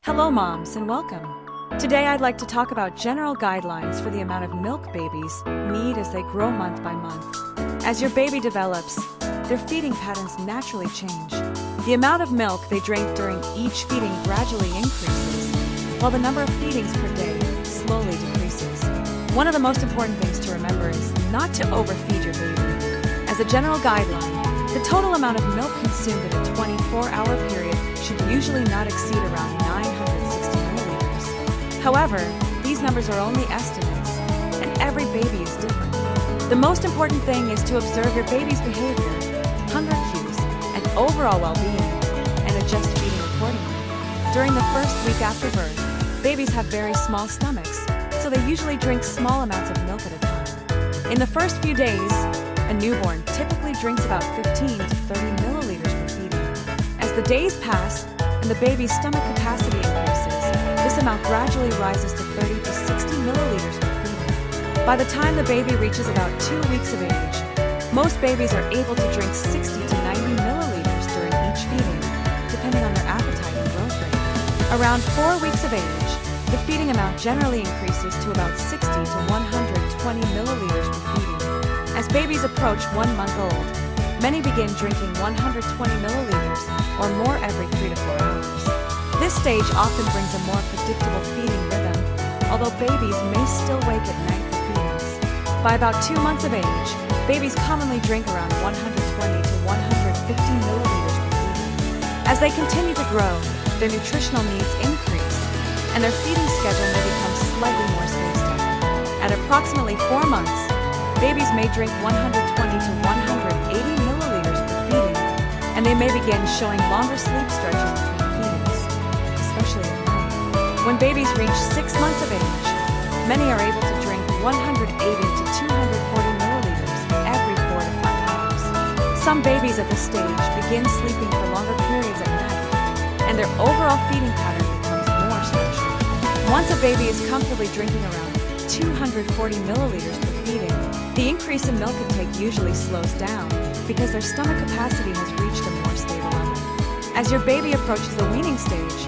Hello moms and welcome. Today I'd like to talk about general guidelines for the amount of milk babies need as they grow month by month. As your baby develops, their feeding patterns naturally change. The amount of milk they drink during each feeding gradually increases, while the number of feedings per day slowly decreases. One of the most important things to remember is not to overfeed your baby. As a general guideline, the total amount of milk consumed in a 24-hour period should usually not exceed around 960 milliliters. However, these numbers are only estimates, and every baby is different. The most important thing is to observe your baby's behavior, hunger cues, and overall well-being, and adjust feeding accordingly. During the first week after birth, babies have very small stomachs, so they usually drink small amounts of milk at a time. In the first few days, a newborn typically drinks about 15 to 30 milliliters per feeding. As the days pass and the baby's stomach capacity increases, this amount gradually rises to 30 to 60 milliliters per feeding. By the time the baby reaches about 2 weeks of age, most babies are able to drink 60 to 90 milliliters during each feeding, depending on their appetite and growth rate. Around 4 weeks of age, the feeding amount generally increases to about 60 to 120 milliliters per feeding. As babies approach 1 month old, many begin drinking 120 milliliters or more every 3 to 4 hours. This stage often brings a more predictable feeding rhythm, although babies may still wake at night for feedings. By about 2 months of age, babies commonly drink around 120 to 150 milliliters per feeding. As they continue to grow, their nutritional needs increase, and their feeding schedule may become slightly more spaced out. At approximately 4 months, babies may drink 120 to 180 milliliters per feeding, and they may begin showing longer sleep stretches between feedings, especially at night. When babies reach 6 months of age, many are able to drink 180 to 240 milliliters every 4 to 5 hours. Some babies at this stage begin sleeping for longer periods at night, and their overall feeding pattern becomes more structured. Once a baby is comfortably drinking around 240 milliliters per feeding, the increase in milk intake usually slows down because their stomach capacity has reached a more stable level. As your baby approaches the weaning stage,